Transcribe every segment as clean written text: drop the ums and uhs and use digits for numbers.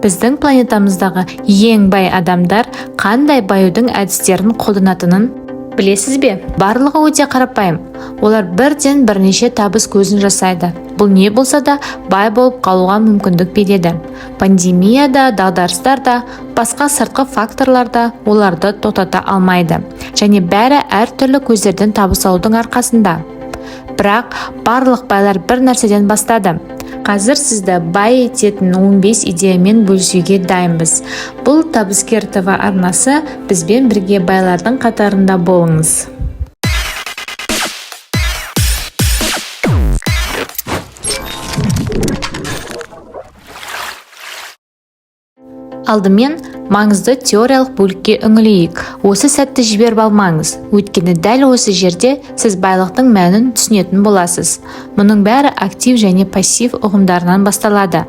Біздің планетамыздағы ең бай адамдар қандай баюдың әдістерін қолданатынын білесіз бе? Барлығы өте қарапайым. Олар бірден бірнеше табыс көзін жасайды. Бұл не болса да бай болып қалуға мүмкіндік береді. Пандемияда, дағдарыстарда, басқа сыртқы факторларда оларды тоқтата алмайды. Және бәрі әртүрлі көздерден табыс алудың арқасында. Бірақ барлық байлар бір нәрседен бастады. Қазір сізді бай ететін 15 идеямен бөлісуге дайынбыз. Бұл Табыскер ТВ арнасы, бізбен бірге байлардың қатарында болыңыз. Алдымен маңызды теориялық бөлікке үңілейік. Осы сәтті жіберіп алмаңыз. Өйткені дәл осы жерде сіз байлықтың мәнін түсінетін боласыз. Мұның бәрі актив және пассив ұғымдарынан басталады.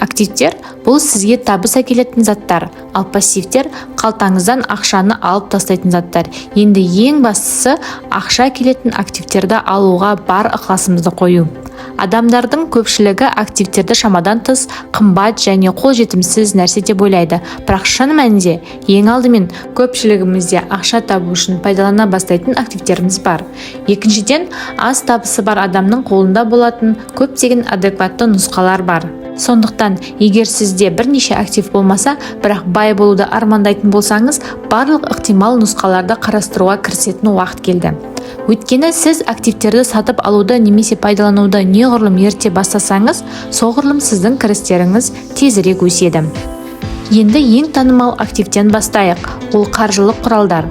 Активтер бұл сізге табыс әкелетін заттар, ал пассивтер қалтаңыздан ақшаны алып тастайтын заттар. Енді ең бастысы ақша әкелетін активтерді алуға бар ықыласымызды қою. Адамдардың көпшілігі активтерді шамадан тыс қымбат және қолжетімсіз нәрсе деп ойлайды. Бірақ шын мәнінде ең алдымен көпшілігімізде ақша табу үшін пайдалана бастайтын активтеріміз бар. Екіншіден, аз табысы бар адамның қолында болатын көптеген адекватты нұсқалар бар. Сондықтан, егер сізде бірнеше актив болмаса, бірақ бай болуды армандайтын болсаңыз, барлық ықтимал нұсқаларды қарастыруға кірісетін уақыт келді. Өйткені сіз активтерді сатып алуды немесе пайдалануды неғұрлым ерте бастасаңыз, соғұрлым сіздің кірістеріңіз тезірек өседі. Енді ең танымал активтен бастайық. Ол қаржылық құралдар.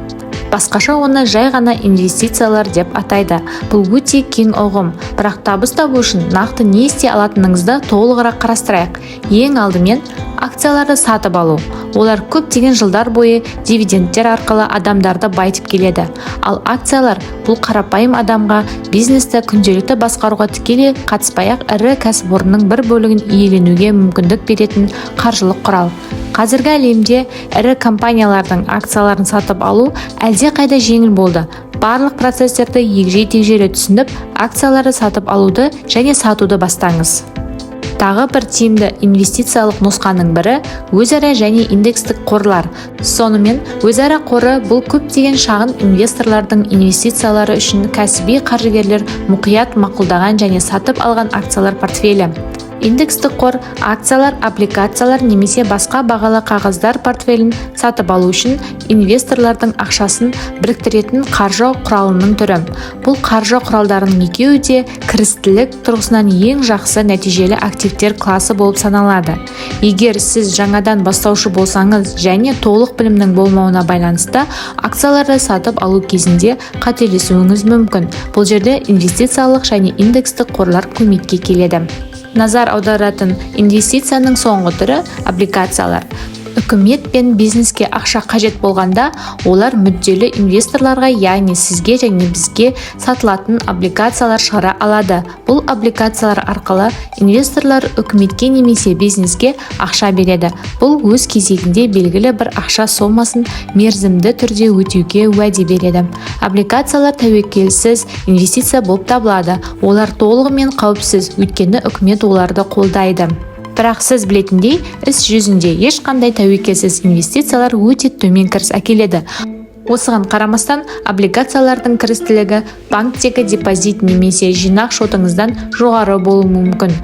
Басқаша оны жай ғана инвестициялар деп атайды. Бұл өте кең ұғым, бірақ табыс табу үшін нақты не істей алатыныңызды толығырақ қарастырайық. Ең алдымен акцияларды сатып алу. Олар көптеген жылдар бойы дивидендтер арқылы адамдарды байытып келеді. Ал акциялар бұл қарапайым адамға бизнесті күнделікті басқаруға тікелей қатыспай-ақ ірі кәсіпорынның бір бөлігін иеленуге мүмкіндік беретін қаржылық құрал. Қазіргі әлемде ірі компаниялардың акцияларын сатып алу әлде қайда жеңіл болды. Барлық процесстерді егжей-тегжейлі түсініп, акцияларды сатып алуды және сатуды бастаңыз. Тағы бір тиімді инвестициялық нұсқаның бірі өзара және индекстік қорлар. Сонымен, өзара қоры бұл көптеген шағын инвесторлардың инвестициялары үшін кәсіби қаржыгерлер мұқият мақұлдаған және сатып алған акциялар портфелі. Индекстік қор акциялар, облигациялар немесе басқа бағалы қағаздар портфелін сатып алу үшін инвесторлардың ақшасын біріктіретін қаржы құралының түрі. Бұл қаржы құралдарының екеуі де кірістілік тұрғысынан ең жақсы нәтижелі активтер класы болып саналады. Егер сіз жаңадан бастаушы болсаңыз және толық білімнің болмауына байланысты акцияларды сатып алу кезінде қателесуіңіз мүмкін. Бұл жерде инвестициялық және индекстік қорлар көмекке келеді. Назар аударатын инвестицияның соңғы түрі облигациялар. Үкімет пен бизнеске ақша қажет болғанда, олар мүдделі инвесторларға, яғни сізге және бізге сатылатын облигациялар шығара алады. Бұл облигациялар арқылы инвесторлар үкіметке немесе бизнеске ақша береді. Бұл өз кезегінде белгілі бір ақша сомасын мерзімді түрде өтеуге уәде береді. Облигациялар тәуекелсіз инвестиция болып табылады. Олар толығымен қауіпсіз, өйткені үкімет оларды қолдайды. Бірақ сіз білетіндей, іс жүзінде ешқандай тәуекелсіз инвестициялар өте төмен кіріс әкеледі. Осыған қарамастан, облигациялардың кірістілігі банктегі депозит немесе жинақ шотыңыздан жоғары болуы мүмкін.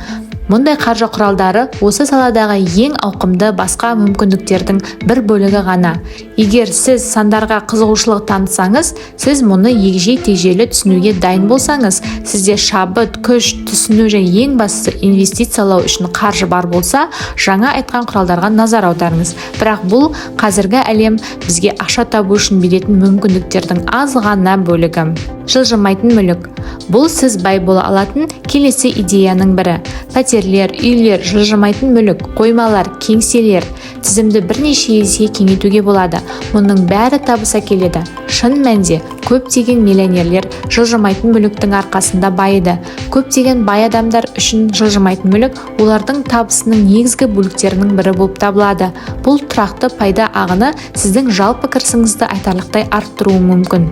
Мұндай қаржы құралдары осы саладағы ең ауқымды басқа мүмкіндіктердің бір бөлігі ғана. Егер сіз сандарға қызығушылық танытсаңыз, сіз мұны егжей-тегжейлі түсінуге дайын болсаңыз, сізде шабыт, күш, түсіну және ең бастысы инвестициялау үшін қаржы бар болса, жаңа айтқан құралдарға назар аударыңыз. Бірақ бұл қазіргі әлем бізге ақша табу үшін беретін мүмкіндіктердің аз ғана бөлігі. Жылжымайтын мүлік. Бұл сіз бай бола алатын келесі идеяның бірі. Пәтерлер, үйлер, жылжымайтын мүлік, қоймалар, кеңселер. Тізімді бірнеше есе кеңейтуге болады. Мұның бәрі табыс әкеледі. Шын мәнінде көптеген миллионерлер жылжымайтын мүліктің арқасында байыды. Көптеген бай адамдар үшін жылжымайтын мүлік олардың табысының негізгі бөліктерінің бірі болып табылады. Бұл тұрақты пайда ағыны сіздің жалпы кірісіңізді айтарлықтай арттыруы мүмкін.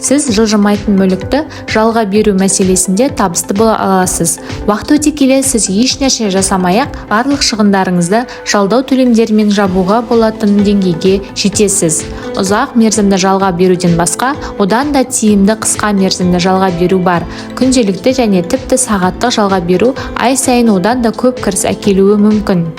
Сіз жылжымайтын мүлікті жалға беру мәселесінде табысты бола аласыз. Уақыт өте келе сіз еш нәрсе жасамай-ақ барлық шығындарыңызды жалдау төлемдерімен жабуға болатын деңгейге жетесіз. Ұзақ мерзімді жалға беруден басқа, одан да тиімді қысқа мерзімді жалға беру бар. Күнделікті және тіпті сағаттық жалға беру ай сайын одан да көп кіріс әкелуі мүмкін.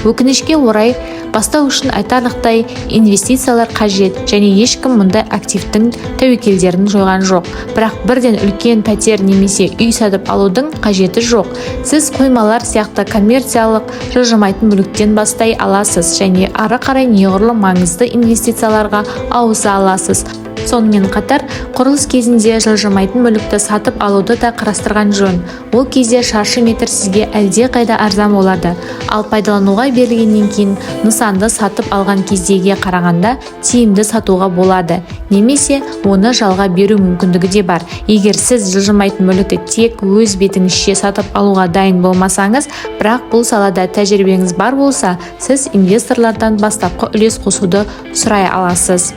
Өкінішке орай, бастау үшін айтарлықтай инвестициялар қажет және ешкім мұндай активтің тәуекелдерін жойған жоқ. Бірақ бірден үлкен пәтер немесе үй сатып алудың қажеті жоқ. Сіз қоймалар сияқты коммерциялық жылжымайтын мүліктен бастай аласыз және ары қарай неғұрлым маңызды инвестицияларға ауыса аласыз. Сонымен қатар, құрылыс кезінде жылжымайтын мүлікті сатып алуды да қарастырған жөн. Ол кезде шаршы метр сізге әлде қайда арзан болады. Ал пайдалануға берілгеннен кейін нысанды сатып алған кездеге қарағанда тиімді сатуға болады. Немесе оны жалға беру мүмкіндігі де бар. Егер сіз жылжымайтын мүлікті тек өз бетіңізше сатып алуға дайын болмасаңыз, бірақ бұл салада тәжірибеңіз бар болса, сіз инвесторлардан бастапқы үлес қосуды сұрай аласыз.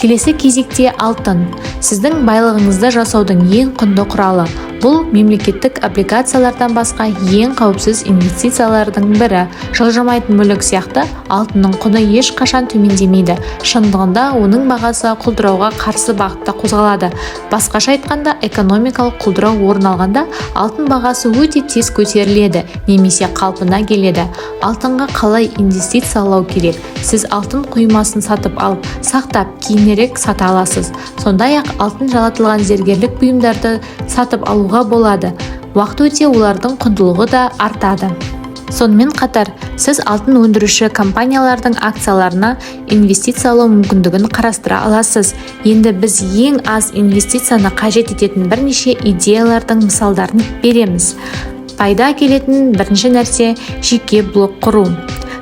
Келесі кезекте алтын. Сіздің байлығыңызды жасаудың ең құнды құралы. Бұл мемлекеттік облигациялардан басқа ең қауіпсіз инвестициялардың бірі. Жылжымайтын мүлік сияқты алтынның құны ешқашан төмендемейді. Шындығында оның бағасы құлдырауға қарсы бағытта қозғалады. Басқаша айтқанда, экономикалық құлдырау орын алғанда алтын бағасы өте тез көтеріледі немесе қалпына келеді. Алтынға қалай инвестициялау керек? Сіз алтын құймасын сатып алып, сақтап, кейінірек сата аласыз. Сондай-ақ алтын жалатылған зергерлік бұйымдарды сатып алуға болады. Уақыт өте олардың құндылығы да артады. Сонымен қатар, сіз алтын өндіруші компаниялардың акцияларына инвестициялау мүмкіндігін қарастыра аласыз. Енді біз ең аз инвестицияны қажет ететін бірнеше идеялардың мысалдарын береміз. Пайда келетін бірінші нәрсе жеке блог құру.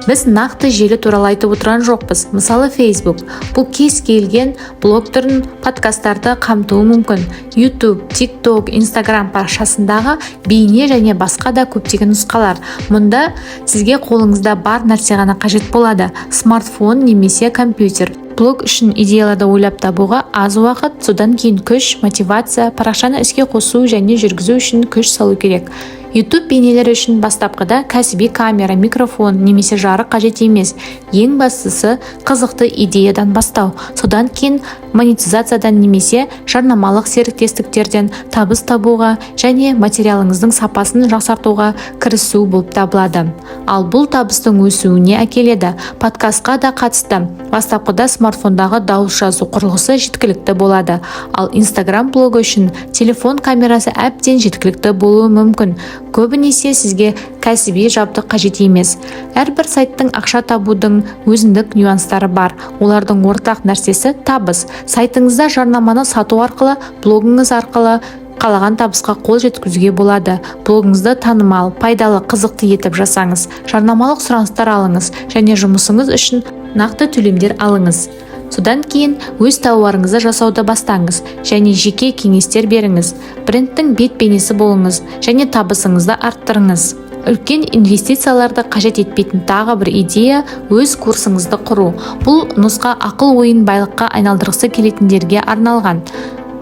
Біз нақты желі туралы айтып отырған жоқпыз. Мысалы, Facebook. Бұл кез келген блог түрін, подкасттарды қамтуы мүмкін. YouTube, TikTok, Instagram парақшасындағы бейне және басқа да көптеген нұсқалар. Мұнда сізге қолыңызда бар нәрсе ғана қажет болады. Смартфон немесе компьютер. Блог үшін идеяларды ойлап табуға аз уақыт, содан кейін күш, мотивация, парақшаны іске қосу және жүргізу үшін күш салу керек. YouTube бейнелері үшін бастапқыда кәсіби камера, микрофон немесе жарық қажет емес. Ең бастысы қызықты идеядан бастау. Содан кейін монетизациядан немесе жарнамалық серіктестіктерден табыс табуға және материалыңыздың сапасын жақсартуға кірісу болып табылады. Ал бұл табыстың өсуіне әкеледі. Подкастқа да қатысты. Бастапқыда смартфондағы дауыс жазу құрылғысы жеткілікті болады. Ал Instagram блогы үшін телефон камерасы әбден жеткілікті болуы мүмкін. Көбінесе сізге кәсіби жабдық қажет емес. Әрбір сайттың ақша табудың өзіндік нюанстары бар. Олардың ортақ нәрсесі табыс. Сайтыңызда жарнаманы сату арқылы, блогыңыз арқылы қалаған табысқа қол жеткізуге болады. Блогыңызды танымал, пайдалы, қызықты етіп жасаңыз. Жарнамалық сұраныстар алыңыз және жұмысыңыз үшін нақты төлемдер алыңыз. Содан кейін өз тауарыңызды жасауды бастаңыз және жеке кеңестер беріңіз. Брендтің бет-бейнесі болыңыз және табысыңызды арттырыңыз. Үлкен инвестицияларды қажет етпейтін тағы бір идея өз курсыңызды құру. Бұл нұсқа ақыл ойын байлыққа айналдырғысы келетіндерге арналған.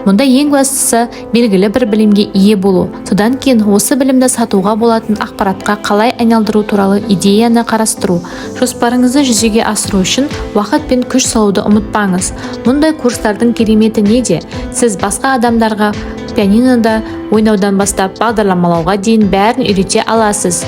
Мұнда ең бастысы белгілі бір білімге ие болу. Содан кейін осы білімді сатуға болатын ақпаратқа қалай айналдыру туралы идеяны қарастыру. Жоспарыңызды жүзеге асыру үшін уақыт пен күш салуды ұмытпаңыз. Мұндай курстардың кереметі неде? Сіз басқа адамдарға пианинода ойнаудан бастап бағдарламалауға дейін бәрін үйрете аласыз.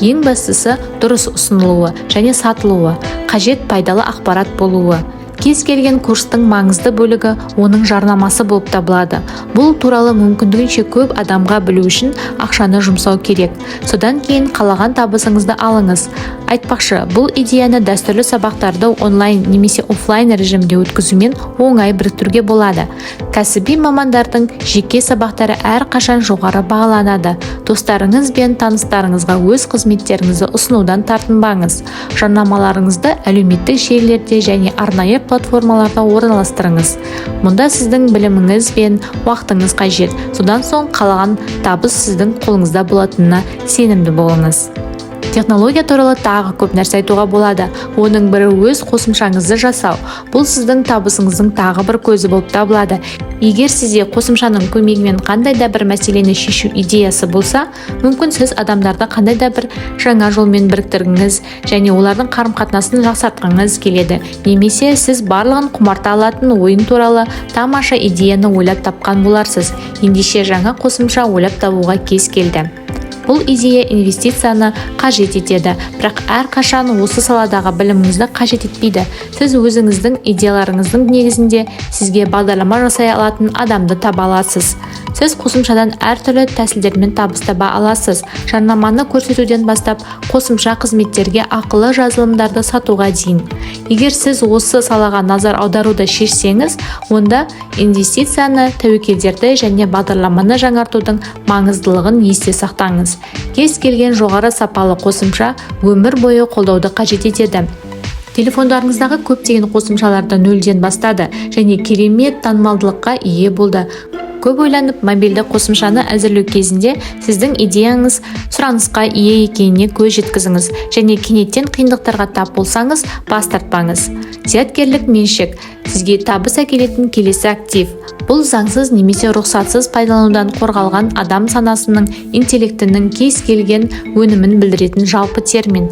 Ең бастысы дұрыс ұсынылуы және сатылуы, қажет пайдалы ақпарат болуы. Кез келген курстың маңызды бөлігі оның жарнамасы болып табылады. Бұл туралы мүмкіндігінше көп адамға білу үшін ақшаны жұмсау керек. Содан кейін қалаған табысыңызды алыңыз. Айтпақшы, бұл идеяны дәстүрлі сабақтарды онлайн немесе офлайн режимде өткізумен оңай біріктіруге болады. Кәсіби мамандардың жеке сабақтары әрқашан жоғары бағаланады. Достарыңыз бен таныстарыңызға өз қызметтеріңізді ұсынудан тартынбаңыз. Жарнамаларыңызды әлеуметтік желілерде және арнайы платформаларда орналастырыңыз. Мұнда сіздің біліміңіз бен уақытыңыз қажет. Содан соң қалаған табыс сіздің қолыңызда болатынына сенімді болыңыз. Технология туралы тағы көп нәрсе айтуға болады. Оның бірі өз қосымшаңызды жасау. Бұл сіздің табысыңыздың тағы бір көзі болып табылады. Егер сізде қосымшаның көмегімен қандай да бір мәселені шешу идеясы болса, мүмкін сіз адамдарды қандай да бір жаңа жолмен біріктіргіңіз және олардың қарым-қатынасын жақсартқыңыз келеді. Немесе сіз барлығын құмарта алатын ойын туралы тамаша идеяны ойлап тапқан боларсыз. Ендеше жаңа қосымша ойлап табуға кез келді. Бұл идея инвестицияны қажет етеді, бірақ әрқашан осы саладағы біліміңізді қажет етпейді. Сіз өзіңіздің идеяларыңыздың негізінде сізге бағдарлама жасай алатын адамды таба аласыз. Сіз қосымшадан әртүрлі тәсілдермен табыс таба аласыз. Жарнаманы көрсетуден бастап, қосымша қызметтерге ақылы жазылымдарды сатуға дейін. Егер сіз осы салаға назар аударуды шешсеңіз, онда инвестицияны, тәуекелдерді және бағдарламаны жаңартудың маңыздылығын есте сақтаңыз. Кез келген жоғары сапалы қосымша өмір бойы қолдауды қажет етеді. Телефондарыңыздағы көптеген қосымшаларды нөлден бастады және керемет танымалдылыққа ие болды. Көп ойланып, мобильді қосымшаны әзірлеу кезінде сіздің идеяңыз сұранысқа ие екеніне көз жеткізіңіз және кенеттен қиындықтарға тап болсаңыз, бас тартпаңыз. Зияткерлік меншік сізге табыс әкелетін келесі актив. Бұл заңсыз немесе рұқсатсыз пайдаланудан қорғалған адам санасының интеллектінің кез келген өнімін білдіретін жалпы термин.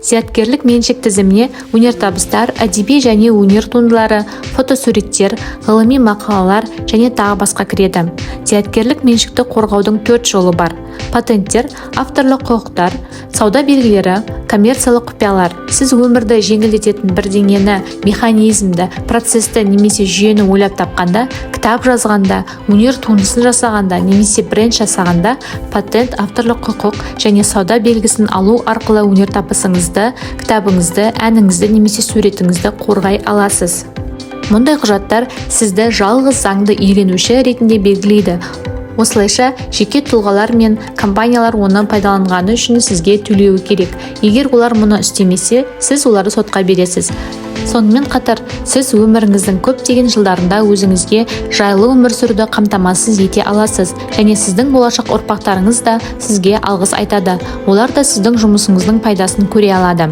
Зияткерлік меншік тізіміне өнертабыстар, әдеби және өнер туындылары, фотосуреттер, ғылыми мақалалар және тағы басқа кіреді. Зияткерлік меншікті қорғаудың 4 жолы бар. Патенттер, авторлық құқықтар, сауда белгілері, коммерциялық құпиялар. Сіз өмірді жеңілдететін бірдеңені, механизмді, процесті немесе жүйені ойлап тапқанда, кітап жазғанда, өнер туындысын жасағанда немесе бренд жасағанда, патент, авторлық құқық және сауда белгісін алу арқылы өнертабысыңызды, кітабыңызды, әніңізді немесе суретіңізді қорғай аласыз. Мұндай құжаттар сізді жалғыз заңды иеленуші ретінде белгілейді. Осылайша, жеке тұлғалар мен компаниялар оны пайдаланғаны үшін сізге төлеуі керек. Егер олар мұны істемесе, сіз оларды сотқа бересіз. Сонымен қатар, сіз өміріңіздің көптеген жылдарында өзіңізге жайлы өмір сүруді қамтамасыз ете аласыз және сіздің болашақ ұрпақтарыңыз да сізге алғыс айтады. Олар да сіздің жұмысыңыздың пайдасын көре алады.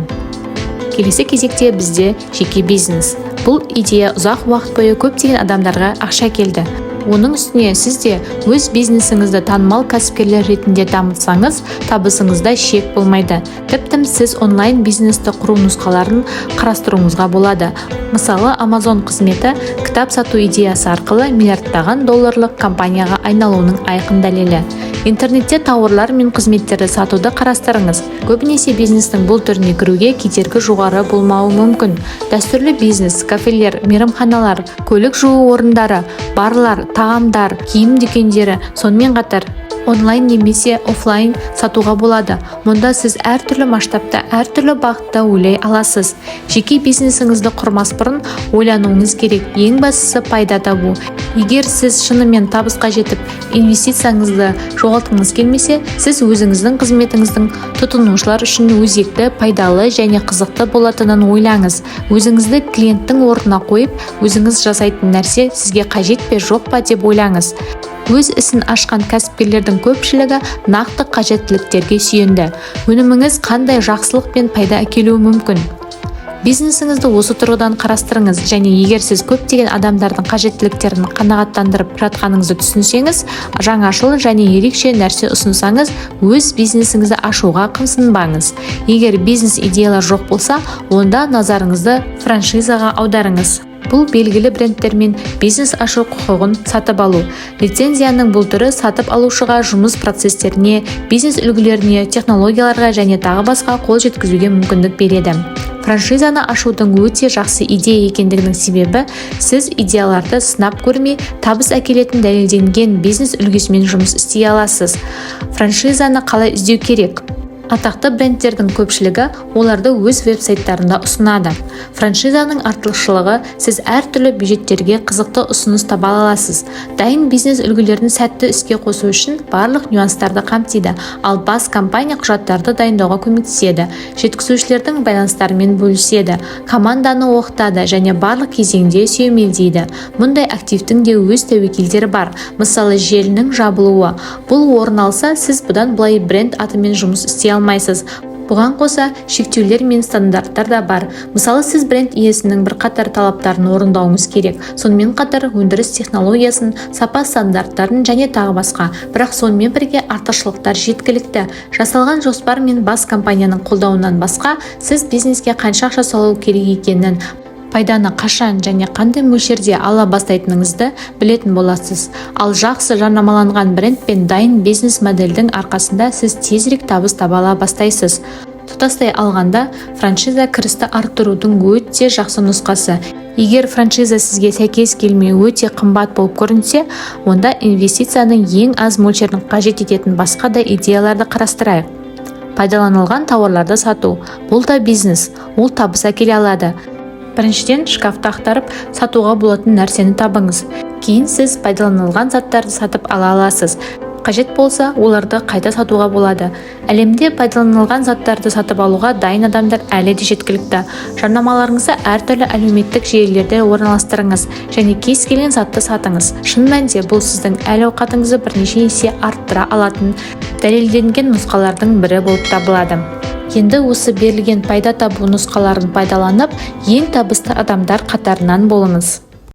Келесі кезекте бізде жеке бизнес. Бұл идея ұзақ уақыт бойы көптеген адамдарға ақша келді. Оның үстіне сіз де өз бизнесіңізді танымал кәсіпкерлер ретінде дамытсаңыз, табысыңызда шек болмайды. Тіпті сіз онлайн бизнесті құру нұсқаларын қарастыруыңызға болады. Мысалы, Amazon қызметі кітап сату идеясы арқылы миллиардтаған долларлық компанияға айналуының айқын дәлелі. Интернетте тауарлар мен қызметтерді сатуды қарастырыңыз. Көбінесе бизнестің бұл түріне кіруге кедергі жоғары болмауы мүмкін. Дәстүрлі бизнес, кафелер, мейрамханалар, көлік жуу орындары, барлар, тағамдар, киім дүкендері, сонымен қатар онлайн немесе офлайн сатуға болады. Мұнда сіз әртүрлі масштабта, әртүрлі бағытта ойлай аласыз. Жеке бизнесіңізді құрмас бұрын ойлануыңыз керек. Ең бастысы пайда табу. Егер сіз шынымен табысқа жетіп, инвестицияңызды жоғалтқыңыз келмесе, сіз өзіңіздің қызметіңіздің тұтынушылар үшін өзекті, пайдалы және қызықты болатынын ойлаңыз. Өзіңізді клиенттің орнына қойып, өзіңіз жасайтын нәрсе сізге қажет пе жоқ па деп ойлаңыз. Өз ісін ашқан кәсіпкерлердің көпшілігі нақты қажеттіліктерге сүйенді. Өніміңіз қандай жақсылық пен пайда әкелуі мүмкін? Бизнесіңізді осы тұрғыдан қарастырыңыз және егер сіз көптеген адамдардың қажеттіліктерін қанағаттандырып жатқаныңызды түсінсеңіз, жаңашыл және ерекше нәрсе ұсынсаңыз, өз бизнесіңізді ашуға қымсынбаңыз. Егер бизнес идеялар жоқ болса, онда назарыңызды франшизаға аударыңыз. Бұл белгілі брендтермен бизнес ашу құқығын сатып алу. Лицензияның бұл түрі сатып алушыға жұмыс процестеріне, бизнес үлгілеріне, технологияларға және тағы басқа қол жеткізуге мүмкіндік береді. Франшизаны ашудың өте жақсы идея екендігінің себебі, сіз идеяларды сынап көрмей, табыс әкелетін дәлелденген бизнес үлгісімен жұмыс істей аласыз. Франшизаны қалай іздеу керек? Атақты брендтердің көпшілігі оларды өз веб-сайттарында ұсынады. Франшизаның артықшылығы, сіз әртүрлі бюджеттерге қызықты ұсыныс таба аласыз. Дайын бизнес үлгілерін сәтті іске қосу үшін барлық нюанстарды қамтиды, ал бас компания құжаттарды дайындауға көмектеседі, жеткізушілердің байланыстарымен бөліседі, команданы оқытады және барлық кезеңде сүйемелдейді. Мұндай активтің де өз тәуекелдері бар. Мысалы, желінің жабылуы. Бұл орын алса, сіз бұдан былай бренд атымен жұмыс істей алмайсыз. Бұған қоса, шектеулер мен стандарттар да бар. Мысалы, сіз бренд иесінің бірқатар талаптарын орындауыңыз керек. Сонымен қатар өндіріс технологиясын, сапа стандарттарын және тағы басқа. Бірақ сонымен бірге артықшылықтар жеткілікті. Жасалған жоспар мен бас компанияның қолдауынан басқа, сіз бизнеске қанша ақша салу керек екенін, пайданы қашан және қандай мөлшерде ала бастайтыныңызды білетін боласыз. Ал жақсы жарнамаланған бренд пен дайын бизнес модельдің арқасында сіз тезірек табыс таба ала бастайсыз. Тұтастай алғанда, франшиза кірісті арттырудың өте жақсы нұсқасы. Егер франшиза сізге сәйкес келмей өте қымбат болып көрінсе, онда инвестицияның ең аз мөлшерін қажет ететін басқа да идеяларды қарастырайық. Пайдаланылған тауарларды сату. Бұл да бизнес, ол табыс әкеле алады. Біріншіден, шкафты ақтарып, сатуға болатын нәрсені табыңыз. Кейін сіз пайдаланылған заттарды сатып ала аласыз. Қажет болса, оларды қайта сатуға болады. Әлемде пайдаланылған заттарды сатып алуға дайын адамдар әлі де жеткілікті. Жарнамаларыңызды әртүрлі әлеуметтік желілерде орналастырыңыз және кез келген затты сатыңыз. Шын мәнінде бұл сіздің әл-ауқатыңызды бірнеше есе арттыра алатын дәлелденген нұсқалардың бірі болып табылады. Енді осы берілген пайда табу нұсқаларын пайдаланып, ең табысты адамдар қатарынан болыңыз.